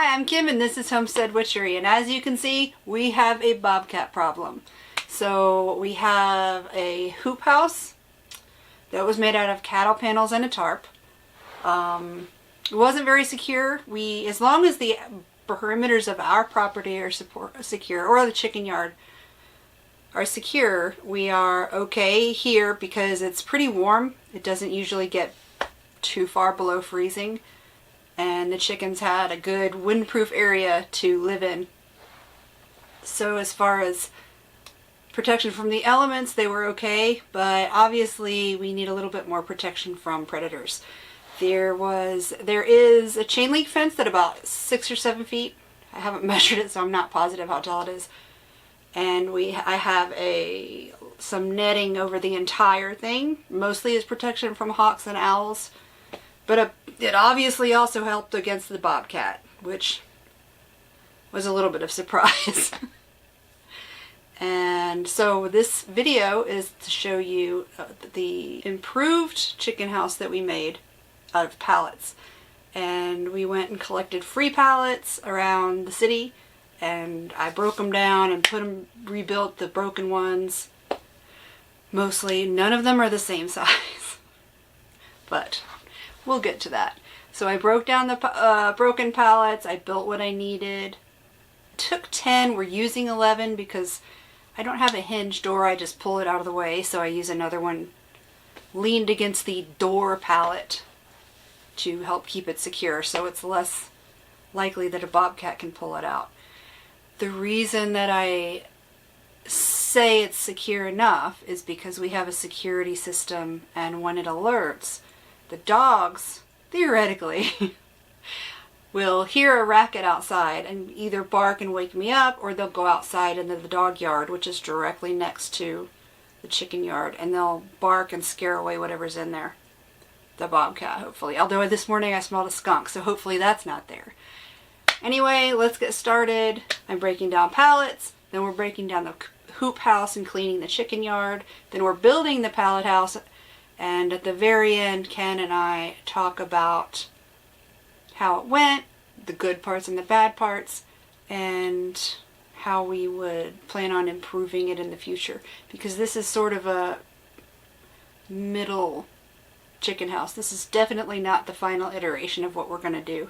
Hi, I'm Kim and this is Homestead Witchery, and as you can see, we have a bobcat problem. So we have a hoop house that was made out of cattle panels and a tarp. It wasn't very secure. As long as the perimeters of our property are secure, or the chicken yard are secure, we are okay here because it's pretty warm. It doesn't usually get too far below freezing. And the chickens had a good windproof area to live in. So as far as protection from the elements, they were okay, but obviously we need a little bit more protection from predators. There is a chain link fence at about 6 or 7 feet. I haven't measured it, so I'm not positive how tall it is. And I have some netting over the entire thing, mostly as protection from hawks and owls. But it obviously also helped against the bobcat, which was a little bit of surprise. And so this video is to show you the improved chicken house that we made out of pallets. And we went and collected free pallets around the city, and I broke them down and rebuilt the broken ones. Mostly, none of them are the same size, but we'll get to that. So I broke down the broken pallets. I built what I needed. It took 10. We're using 11 because I don't have a hinge door. I just pull it out of the way. So I use another one leaned against the door pallet to help keep it secure, so it's less likely that a bobcat can pull it out. The reason that I say it's secure enough is because we have a security system, and when it alerts, the dogs, theoretically, will hear a racket outside and either bark and wake me up, or they'll go outside into the dog yard, which is directly next to the chicken yard, and they'll bark and scare away whatever's in there. The bobcat, hopefully. Although this morning I smelled a skunk, so hopefully that's not there. Anyway, let's get started. I'm breaking down pallets, then we're breaking down the hoop house and cleaning the chicken yard, then we're building the pallet house, and at the very end, Ken and I talk about how it went, the good parts and the bad parts, and how we would plan on improving it in the future. Because this is sort of a middle chicken house. This is definitely not the final iteration of what we're going to do.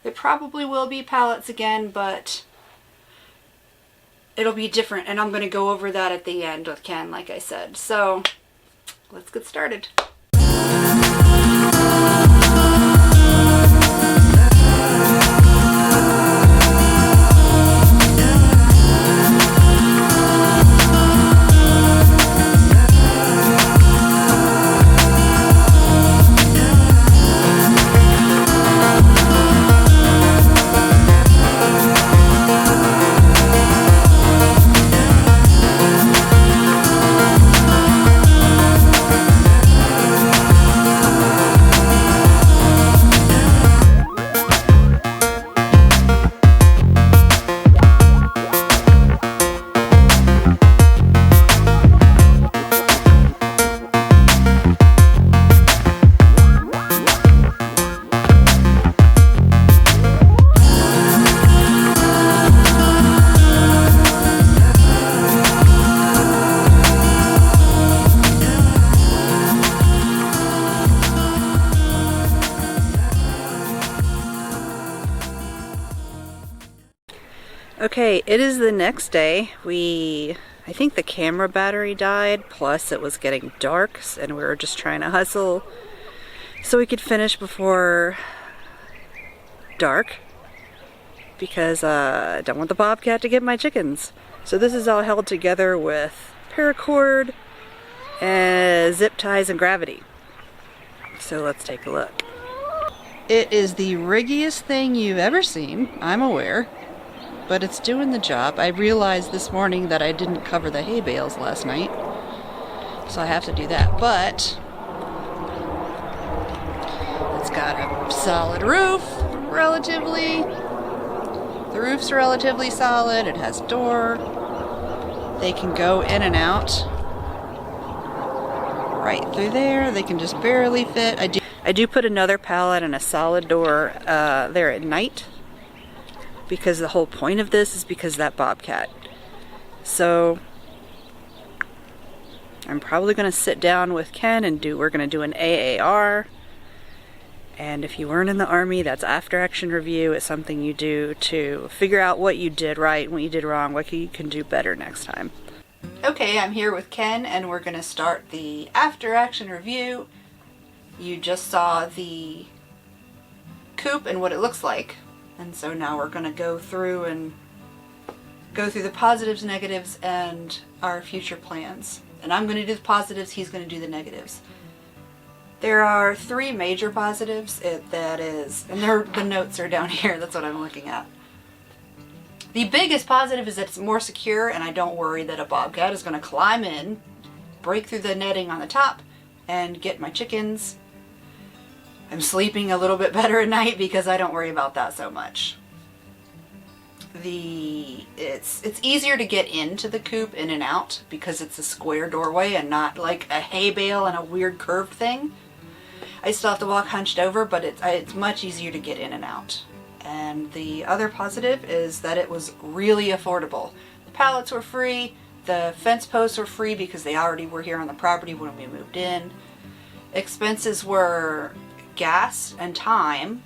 It probably will be pallets again, but it'll be different, and I'm going to go over that at the end with Ken, like I said. So let's get started. Okay, it is the next day. I think the camera battery died, plus it was getting dark, and we were just trying to hustle so we could finish before dark, because I don't want the bobcat to get my chickens. So this is all held together with paracord, zip ties, and gravity. So let's take a look. It is the riggiest thing you've ever seen, I'm aware. But it's doing the job. I realized this morning that I didn't cover the hay bales last night, so I have to do that. But it's got a solid roof, relatively. The roof's relatively solid. It has a door. They can go in and out right through there. They can just barely fit. I do put another pallet and a solid door there at night, because the whole point of this is because of that bobcat. So I'm probably going to sit down with Ken and we're going to do an AAR. And if you weren't in the Army, that's after action review. It's something you do to figure out what you did right and what you did wrong, what you can do better next time. Okay, I'm here with Ken and we're going to start the after action review. You just saw the coop and what it looks like. And so now we're going to go through the positives, negatives, and our future plans. And I'm going to do the positives, he's going to do the negatives. There are 3 major positives, and the notes are down here, that's what I'm looking at. The biggest positive is that it's more secure, and I don't worry that a bobcat is going to climb in, break through the netting on the top, and get my chickens. I'm sleeping a little bit better at night because I don't worry about that so much. It's easier to get into the coop in and out because it's a square doorway and not like a hay bale and a weird curved thing. I still have to walk hunched over, but it's much easier to get in and out. And the other positive is that it was really affordable. The pallets were free, the fence posts were free because they already were here on the property when we moved in. Expenses were gas and time.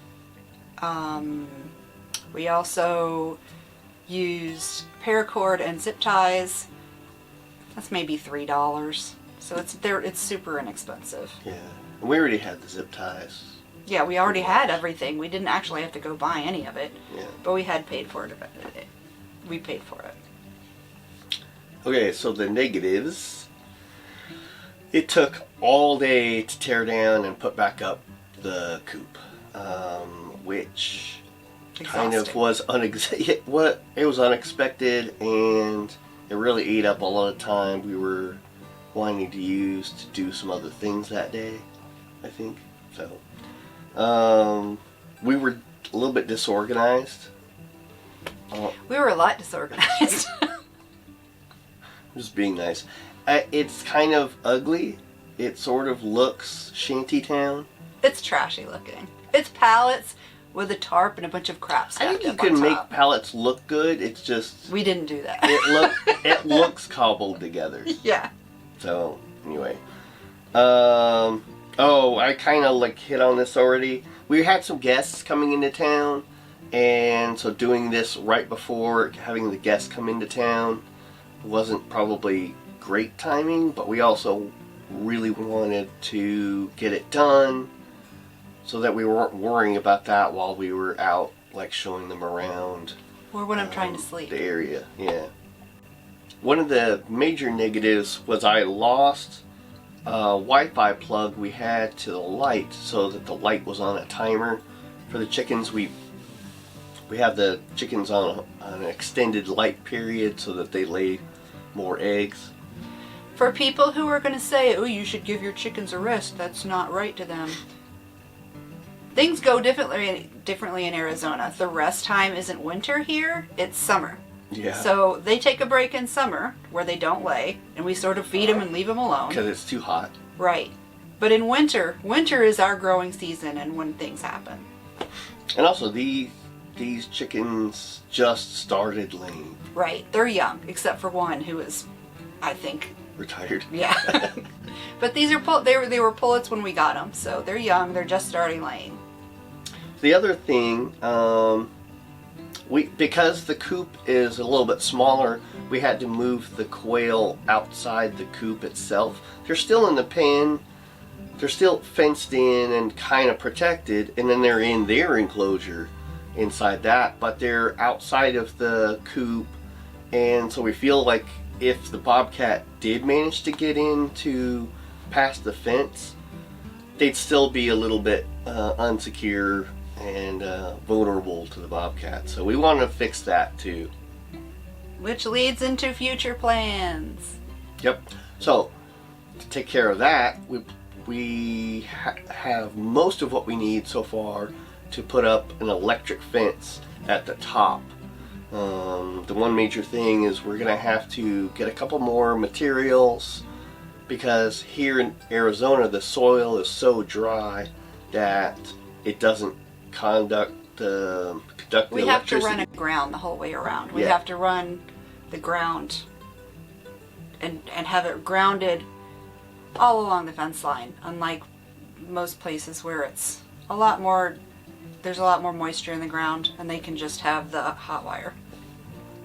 We also used paracord and zip ties. That's maybe $3. So it's super inexpensive. Yeah. And we already had the zip ties. Yeah, we already had everything. We didn't actually have to go buy any of it. Yeah. But we had paid for it. We paid for it. Okay, so the negatives. It took all day to tear down and put back up the coop, which kind of was it was unexpected, and it really ate up a lot of time we were wanting to use to do some other things that day, I think. So we were a little bit disorganized. We were a lot disorganized. Just being nice. It's kind of ugly. It sort of looks shantytown. It's trashy looking. It's pallets with a tarp and a bunch of crap stacked up on top. I think you can make pallets look good. It's just we didn't do that. it looks cobbled together. Yeah. So anyway, I kind of hit on this already. We had some guests coming into town, and so doing this right before having the guests come into town wasn't probably great timing, but we also really wanted to get it done so that we weren't worrying about that while we were out showing them around. Or when I'm trying to sleep. The area, yeah. One of the major negatives was I lost a Wi-Fi plug we had to the light, so that the light was on a timer for the chickens. We have the chickens on an extended light period so that they lay more eggs. For people who are going to say, oh, you should give your chickens a rest, that's not right to them. Things go differently in Arizona. The rest time isn't winter here, it's summer. Yeah. So they take a break in summer where they don't lay, and we sort of feed them and leave them alone. Because it's too hot. Right. But in winter is our growing season and when things happen. And also these chickens just started laying. Right. They're young, except for one who is, I think, retired. Yeah. But these are they were pullets when we got them, so they're young. They're just starting laying. The other thing, because the coop is a little bit smaller, we had to move the quail outside the coop itself. They're still in the pen. They're still fenced in and kind of protected, and then they're in their enclosure inside that, but they're outside of the coop, and so we feel like if the bobcat did manage to get into past the fence, they'd still be a little bit unsecure and vulnerable to the bobcat. So we want to fix that too. Which leads into future plans. Yep. So to take care of that, we have most of what we need so far to put up an electric fence at the top. The one major thing is we're gonna have to get a couple more materials, because here in Arizona the soil is so dry that it doesn't conduct conduct the We have to electricity. run a ground the whole way around. We Yeah. have to run the ground and have it grounded all along the fence line, unlike most places where it's a lot more, there's a lot more moisture in the ground and they can just have the hot wire.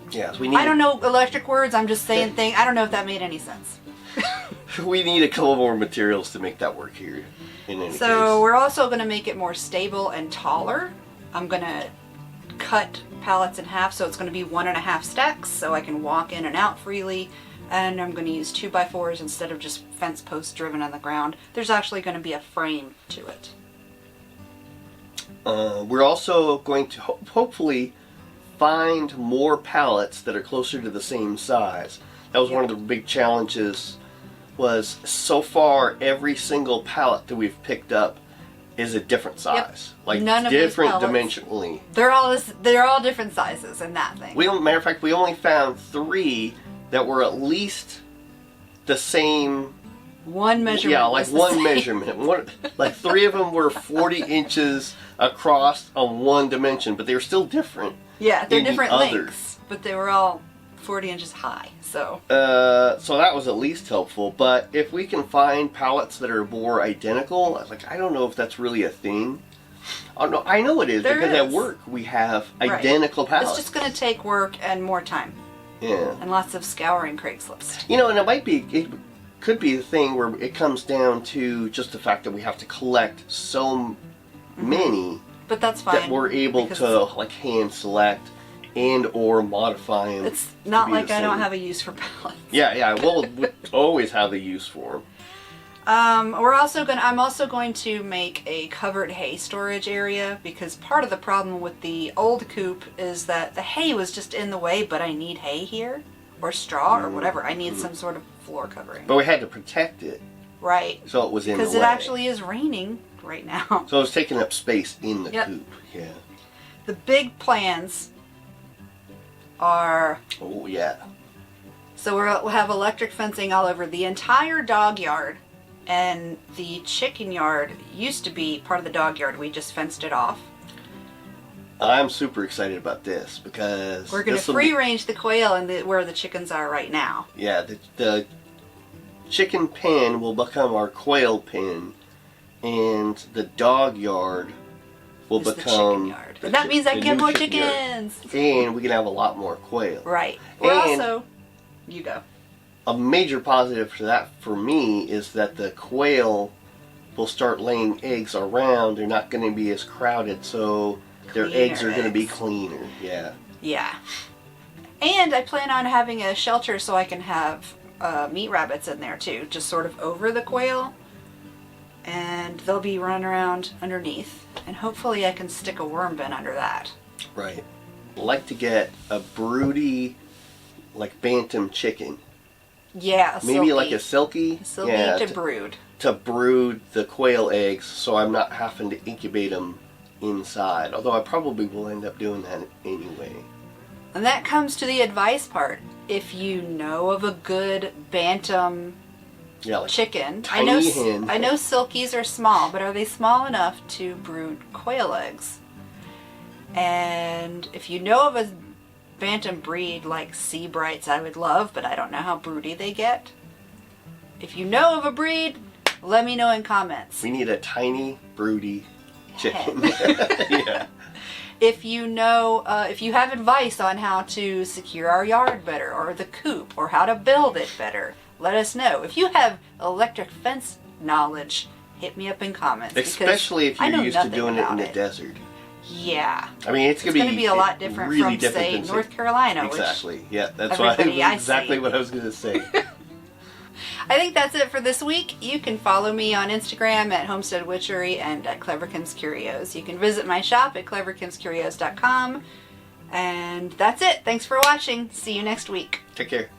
Yes, we need. I don't know electric words, I'm just saying things. I don't know if that made any sense. We need a couple more materials to make that work here. In any So case. we're also going to make it more stable and taller. I'm going to cut pallets in half, so it's going to be 1.5 stacks so I can walk in and out freely. And I'm going to use 2x4s instead of just fence posts driven on the ground. There's actually going to be a frame to it. We're also going to hopefully find more pallets that are closer to the same size. That was one of the big challenges. Was so far every single pallet that we've picked up is a different size, like None of those different pallets- dimensionally. They're all different sizes in that thing. Matter of fact, we only found 3 that were at least the same. One measurement. Yeah, like was the one same. measurement. Like 3 of them were 40 inches across on one dimension, but they were still different. Yeah, they're in the different other. lengths, but they were all 40 inches high. So So that was at least helpful. But if we can find pallets that are more identical, like I don't know if that's really a thing. Oh, no, I know it is There because at is. work we have Right. identical pallets. it's just going to take work and more time Yeah. and lots of scouring Craigslist. You know, and it could be the thing where it comes down to just the fact that we have to collect so many But that's fine. that we're able because to like hand select and or modify them. It's not like I don't have a use for pallets. Yeah. Well, we always have a use for them. I'm also going to make a covered hay storage area because part of the problem with the old coop is that the hay was just in the way, but I need hay here or straw or whatever. I need some sort of floor covering. But we had to protect it, Right. so it was in the way. Because it actually is raining right now. So it was taking up space in the Yep. coop. Yeah. The big plans are, Oh yeah. so we'll have electric fencing all over the entire dog yard, and the chicken yard used to be part of the dog yard. We just fenced it off. I'm super excited about this because We're going to this'll free be- range the quail and where the chickens are right now. Yeah, the chicken pen will become our quail pen, and the dog yard will It's the become chicken yard. But that means I the can get new more chicken yard. chickens. And we can have a lot more quail. Right. We're And- also, you go. A major positive for that for me is that the quail will start laying eggs around. They're not going to be as crowded, so their Cleaner eggs are going to be eggs. cleaner. Yeah. Yeah. And I plan on having a shelter so I can have meat rabbits in there too, just sort of over the quail. And they'll be running around underneath. And hopefully I can stick a worm bin under that. Right. I'd like to get a broody, like bantam chicken. Yeah, a Maybe silky. like a silky. Silky yeah, to brood. to brood the quail eggs, so I'm not having to incubate them inside. Although I probably will end up doing that anyway. And that comes to the advice part. If you know of a good bantam Yeah, like chicken, tiny hen. I know silkies are small, but are they small enough to brood quail eggs? And if you know of a bantam breed like sea brights, I would love, but I don't know how broody they get. If you know of a breed, let me know in comments. We need a tiny broody chicken. Yeah. If you know, if you have advice on how to secure our yard better, or the coop, or how to build it better, let us know. If you have electric fence knowledge, hit me up in comments. because Especially if I you're know used to nothing doing it in about the desert. Yeah. I mean, it's It's gonna going to be a lot different really from, different say, than North Carolina, Exactly. Yeah, that's everybody I exactly see. what I was gonna say. which I think that's it for this week. You can follow me on Instagram at Homestead Witchery and at Cleverkins Curios. You can visit my shop at cleverkinscurios.com. And that's it. Thanks for watching. See you next week. Take care.